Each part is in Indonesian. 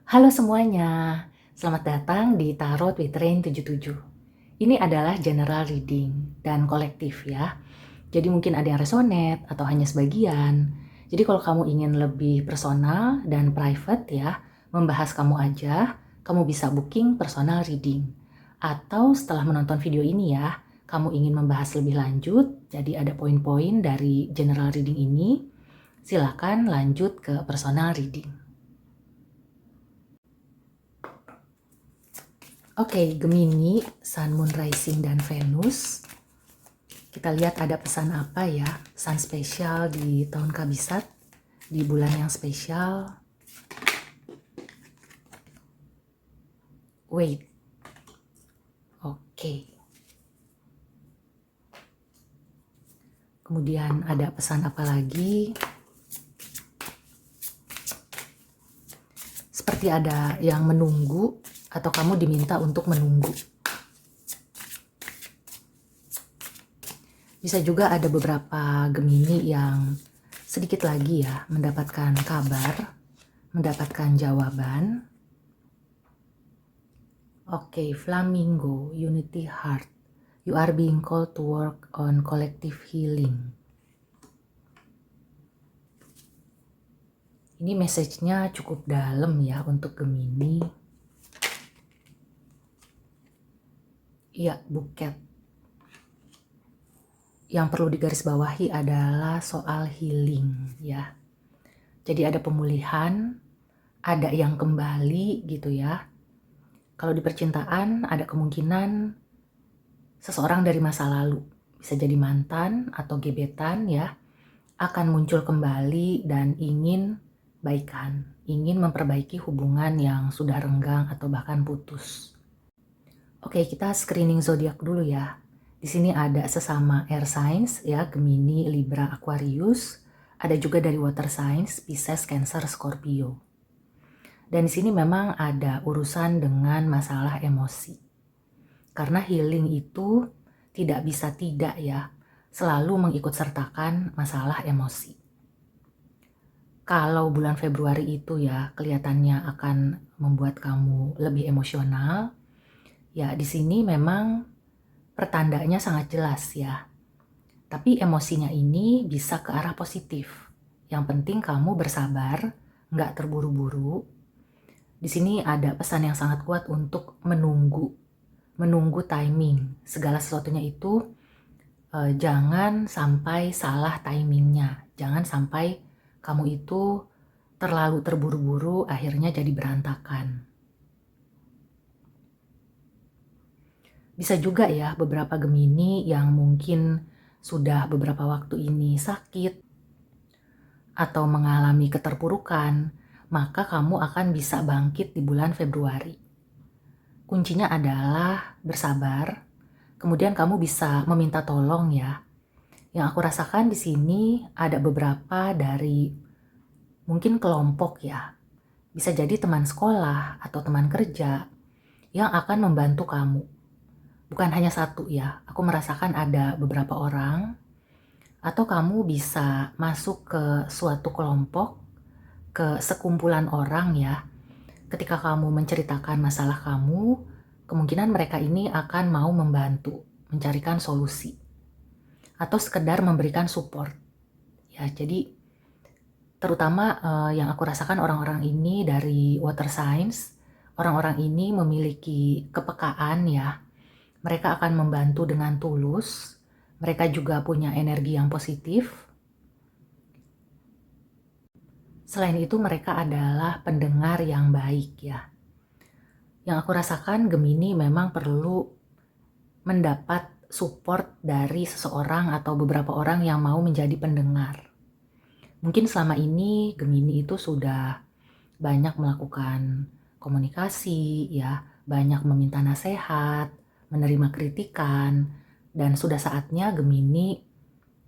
Halo semuanya, selamat datang di Tarot with Rain 77. Ini adalah general reading dan kolektif ya. Jadi mungkin ada yang resonate atau hanya sebagian. Jadi kalau kamu ingin lebih personal dan private ya, membahas kamu aja, kamu bisa booking personal reading. Atau setelah menonton video ini ya, kamu ingin membahas lebih lanjut, jadi ada poin-poin dari general reading ini, silakan lanjut ke personal reading. Oke, Gemini, Sun, Moon, Rising, dan Venus. Kita lihat ada pesan apa ya, pesan spesial di tahun Kabisat, di bulan yang spesial. Wait. Oke. Kemudian ada pesan apa lagi? Seperti ada yang menunggu atau kamu diminta untuk menunggu. Bisa juga ada beberapa Gemini yang sedikit lagi ya mendapatkan kabar, mendapatkan jawaban. Oke, Flamingo, Unity Heart. You are being called to work on collective healing. Ini message-nya cukup dalam ya untuk Gemini. Iya, buket. Yang perlu digarisbawahi adalah soal healing ya. Jadi ada pemulihan, ada yang kembali gitu ya. Kalau di percintaan ada kemungkinan seseorang dari masa lalu, bisa jadi mantan atau gebetan ya, akan muncul kembali dan ingin baikan, ingin memperbaiki hubungan yang sudah renggang atau bahkan putus. Oke, kita screening zodiak dulu ya. Di sini ada sesama air signs ya, Gemini, Libra, Aquarius. Ada juga dari water signs, Pisces, Cancer, Scorpio. Dan di sini memang ada urusan dengan masalah emosi. Karena healing itu tidak bisa tidak ya, selalu mengikut sertakan masalah emosi. Kalau bulan Februari itu ya kelihatannya akan membuat kamu lebih emosional, ya di sini memang pertandanya sangat jelas ya. Tapi emosinya ini bisa ke arah positif. Yang penting kamu bersabar, nggak terburu-buru. Di sini ada pesan yang sangat kuat untuk menunggu timing. Segala sesuatunya itu jangan sampai salah timingnya. Jangan sampai kamu itu terlalu terburu-buru akhirnya jadi berantakan. Bisa juga ya beberapa Gemini yang mungkin sudah beberapa waktu ini sakit atau mengalami keterpurukan, maka kamu akan bisa bangkit di bulan Februari. Kuncinya adalah bersabar, kemudian kamu bisa meminta tolong ya. Yang aku rasakan di sini ada beberapa dari mungkin kelompok ya. Bisa jadi teman sekolah atau teman kerja yang akan membantu kamu. Bukan hanya satu ya, aku merasakan ada beberapa orang, atau kamu bisa masuk ke suatu kelompok, ke sekumpulan orang ya. Ketika kamu menceritakan masalah kamu, kemungkinan mereka ini akan mau membantu, mencarikan solusi. Atau sekedar memberikan support. Ya, jadi terutama yang aku rasakan orang-orang ini dari water signs, orang-orang ini memiliki kepekaan ya. Mereka akan membantu dengan tulus. Mereka juga punya energi yang positif. Selain itu mereka adalah pendengar yang baik ya. Yang aku rasakan Gemini memang perlu mendapat support dari seseorang atau beberapa orang yang mau menjadi pendengar. Mungkin selama ini Gemini itu sudah banyak melakukan komunikasi ya, banyak meminta nasihat, menerima kritikan, dan sudah saatnya Gemini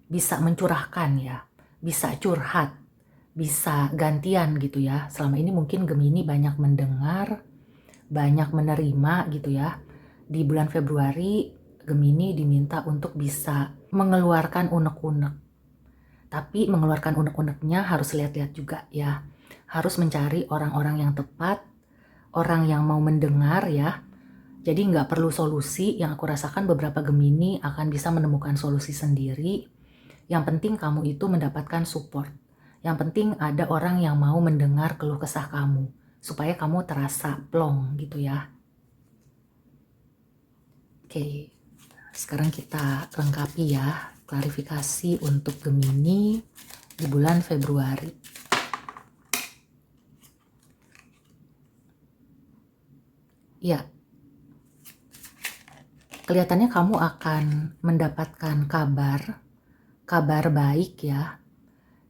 bisa mencurahkan ya, bisa curhat, bisa gantian gitu ya. Selama ini mungkin Gemini banyak mendengar, banyak menerima gitu ya. Di bulan Februari Gemini diminta untuk bisa mengeluarkan unek-unek. Tapi mengeluarkan unek-uneknya harus lihat-lihat juga ya. Harus mencari orang-orang yang tepat, orang yang mau mendengar ya. Jadi nggak perlu solusi, yang aku rasakan beberapa Gemini akan bisa menemukan solusi sendiri. Yang penting kamu itu mendapatkan support. Yang penting ada orang yang mau mendengar keluh kesah kamu, supaya kamu terasa plong gitu ya. Oke, sekarang kita lengkapi ya, klarifikasi untuk Gemini di bulan Februari. Ya, kelihatannya kamu akan mendapatkan kabar baik ya,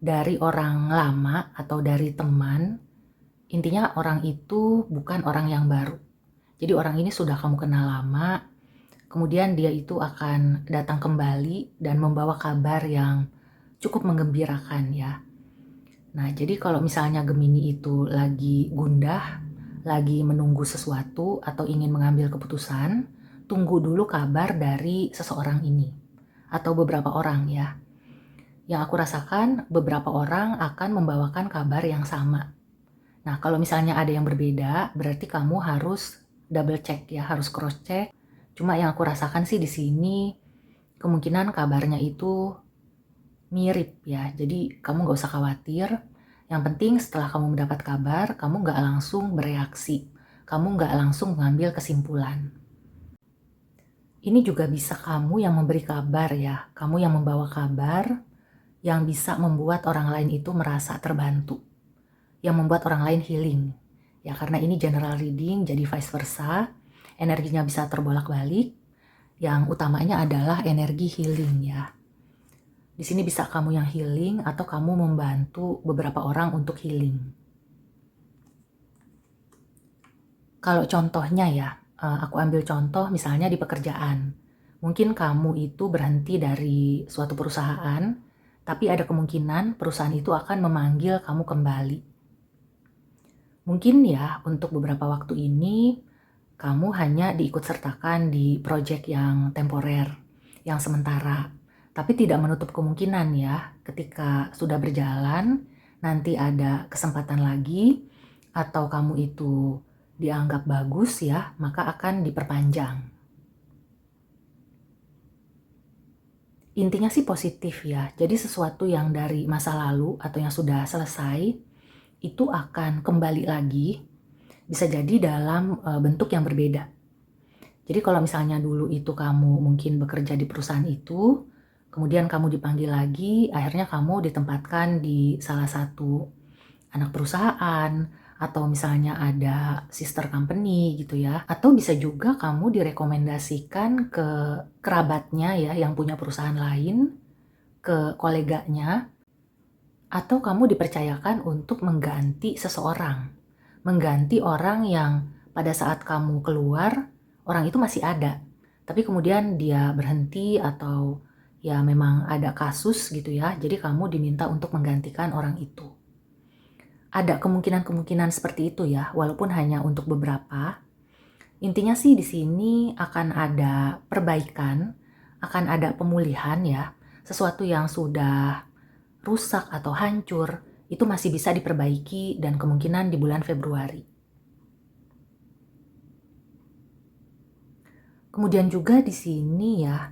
dari orang lama atau dari teman. Intinya orang itu bukan orang yang baru. Jadi orang ini sudah kamu kenal lama, kemudian dia itu akan datang kembali dan membawa kabar yang cukup menggembirakan ya. Nah, jadi kalau misalnya Gemini itu lagi gundah, lagi menunggu sesuatu atau ingin mengambil keputusan, tunggu dulu kabar dari seseorang ini atau beberapa orang ya. Yang aku rasakan beberapa orang akan membawakan kabar yang sama. Nah, kalau misalnya ada yang berbeda, berarti kamu harus double check ya, harus cross check. Cuma yang aku rasakan sih di sini kemungkinan kabarnya itu mirip ya. Jadi kamu nggak usah khawatir. Yang penting setelah kamu mendapat kabar, kamu nggak langsung bereaksi. Kamu nggak langsung mengambil kesimpulan. Ini juga bisa kamu yang memberi kabar ya. Kamu yang membawa kabar yang bisa membuat orang lain itu merasa terbantu. Yang membuat orang lain healing. Ya karena ini general reading, jadi vice versa. Energinya bisa terbolak-balik. Yang utamanya adalah energi healing ya. Di sini bisa kamu yang healing atau kamu membantu beberapa orang untuk healing. Kalau contohnya ya, aku ambil contoh misalnya di pekerjaan. Mungkin kamu itu berhenti dari suatu perusahaan, tapi ada kemungkinan perusahaan itu akan memanggil kamu kembali. Mungkin ya untuk beberapa waktu ini kamu hanya diikutsertakan di proyek yang temporer, yang sementara. Tapi tidak menutup kemungkinan ya, ketika sudah berjalan, nanti ada kesempatan lagi, atau kamu itu dianggap bagus ya, maka akan diperpanjang. Intinya sih positif ya, jadi sesuatu yang dari masa lalu atau yang sudah selesai, itu akan kembali lagi, bisa jadi dalam bentuk yang berbeda. Jadi kalau misalnya dulu itu kamu mungkin bekerja di perusahaan itu, kemudian kamu dipanggil lagi, akhirnya kamu ditempatkan di salah satu anak perusahaan, atau misalnya ada sister company gitu ya. Atau bisa juga kamu direkomendasikan ke kerabatnya ya yang punya perusahaan lain, ke koleganya, atau kamu dipercayakan untuk mengganti seseorang. Mengganti orang yang pada saat kamu keluar, orang itu masih ada. Tapi kemudian dia berhenti atau ya memang ada kasus gitu ya. Jadi kamu diminta untuk menggantikan orang itu. Ada kemungkinan-kemungkinan seperti itu ya, walaupun hanya untuk beberapa. Intinya sih di sini akan ada perbaikan, akan ada pemulihan ya. Sesuatu yang sudah rusak atau hancur, itu masih bisa diperbaiki dan kemungkinan di bulan Februari. Kemudian juga di sini ya,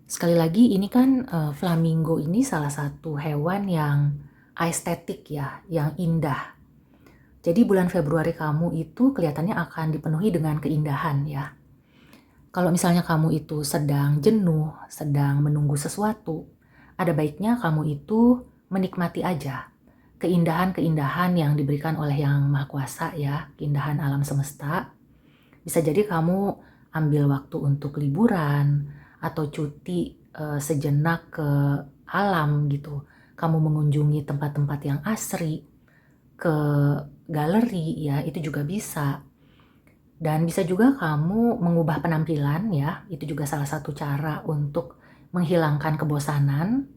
sekali lagi ini kan flamingo ini salah satu hewan yang estetik ya, yang indah. Jadi bulan Februari kamu itu kelihatannya akan dipenuhi dengan keindahan ya. Kalau misalnya kamu itu sedang jenuh, sedang menunggu sesuatu, ada baiknya kamu itu menikmati aja keindahan-keindahan yang diberikan oleh Yang Maha Kuasa ya, keindahan alam semesta. Bisa jadi kamu ambil waktu untuk liburan atau cuti sejenak ke alam gitu. Kamu mengunjungi tempat-tempat yang asri, ke galeri ya, itu juga bisa. Dan bisa juga kamu mengubah penampilan ya, itu juga salah satu cara untuk menghilangkan kebosanan.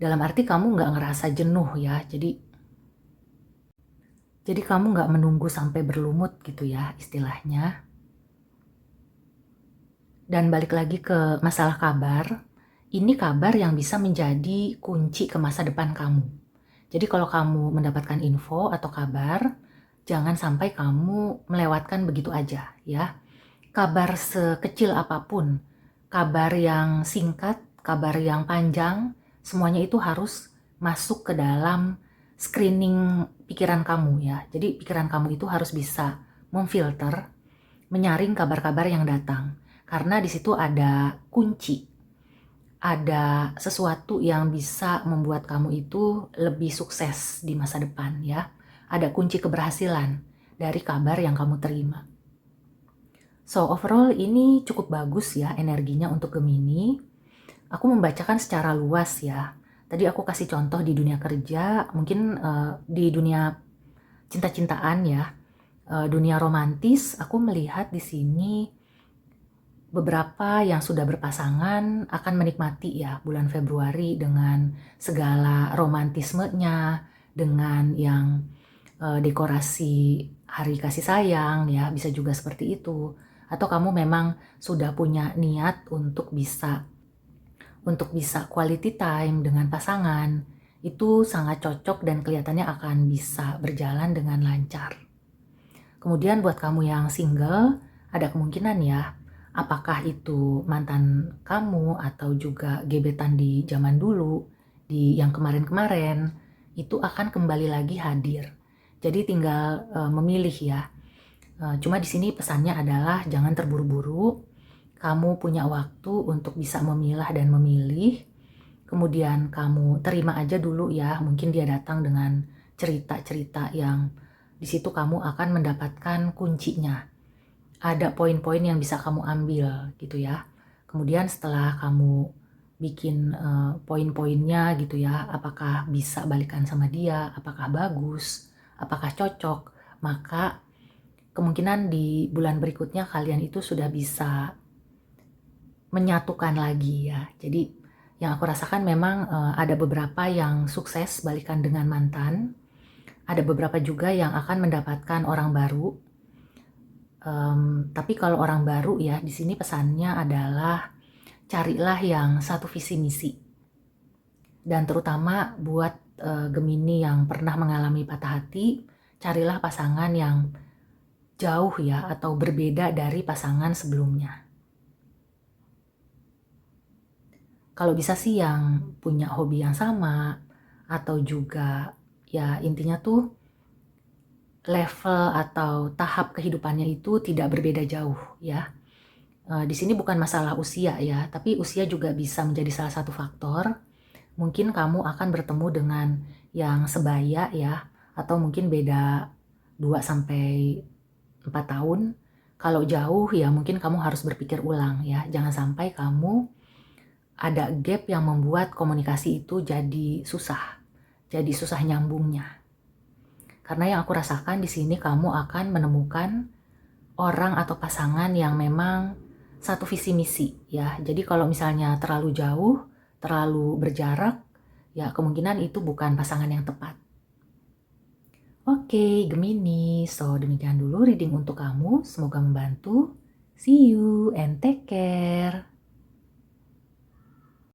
Dalam arti kamu nggak ngerasa jenuh ya, jadi kamu nggak menunggu sampai berlumut gitu ya istilahnya. Dan balik lagi ke masalah kabar, ini kabar yang bisa menjadi kunci ke masa depan kamu. Jadi kalau kamu mendapatkan info atau kabar, jangan sampai kamu melewatkan begitu aja ya. Kabar sekecil apapun, kabar yang singkat, kabar yang panjang, semuanya itu harus masuk ke dalam screening pikiran kamu ya. Jadi pikiran kamu itu harus bisa memfilter, menyaring kabar-kabar yang datang. Karena di situ ada kunci, ada sesuatu yang bisa membuat kamu itu lebih sukses di masa depan ya. Ada kunci keberhasilan dari kabar yang kamu terima. So overall ini cukup bagus ya energinya untuk Gemini. Aku membacakan secara luas ya. Tadi aku kasih contoh di dunia kerja, mungkin di dunia cinta-cintaan ya, dunia romantis. Aku melihat di sini beberapa yang sudah berpasangan akan menikmati ya bulan Februari dengan segala romantismenya, dengan yang dekorasi hari kasih sayang ya, bisa juga seperti itu. Atau kamu memang sudah punya niat untuk bisa quality time dengan pasangan, itu sangat cocok dan kelihatannya akan bisa berjalan dengan lancar. Kemudian buat kamu yang single, ada kemungkinan ya, apakah itu mantan kamu atau juga gebetan di zaman dulu, di yang kemarin-kemarin, itu akan kembali lagi hadir. Jadi tinggal memilih ya. Cuma di sini pesannya adalah jangan terburu-buru. Kamu punya waktu untuk bisa memilah dan memilih. Kemudian kamu terima aja dulu ya. Mungkin dia datang dengan cerita-cerita yang di situ kamu akan mendapatkan kuncinya. Ada poin-poin yang bisa kamu ambil gitu ya. Kemudian setelah kamu bikin poin-poinnya gitu ya, apakah bisa balikan sama dia, apakah bagus, apakah cocok, maka kemungkinan di bulan berikutnya kalian itu sudah bisa menyatukan lagi ya. Jadi yang aku rasakan memang ada beberapa yang sukses balikan dengan mantan, ada beberapa juga yang akan mendapatkan orang baru. Tapi kalau orang baru ya, di sini pesannya adalah carilah yang satu visi misi. Dan terutama buat Gemini yang pernah mengalami patah hati, carilah pasangan yang jauh ya atau berbeda dari pasangan sebelumnya. Kalau bisa sih yang punya hobi yang sama atau juga ya intinya tuh level atau tahap kehidupannya itu tidak berbeda jauh ya. Di sini bukan masalah usia ya, tapi usia juga bisa menjadi salah satu faktor. Mungkin kamu akan bertemu dengan yang sebaya ya, atau mungkin beda 2-4 tahun. Kalau jauh ya mungkin kamu harus berpikir ulang ya. Jangan sampai kamu ada gap yang membuat komunikasi itu jadi susah nyambungnya. Karena yang aku rasakan di sini kamu akan menemukan orang atau pasangan yang memang satu visi misi ya. Jadi kalau misalnya terlalu jauh, terlalu berjarak, ya kemungkinan itu bukan pasangan yang tepat. Oke, Gemini. So demikian dulu reading untuk kamu. Semoga membantu. See you and take care.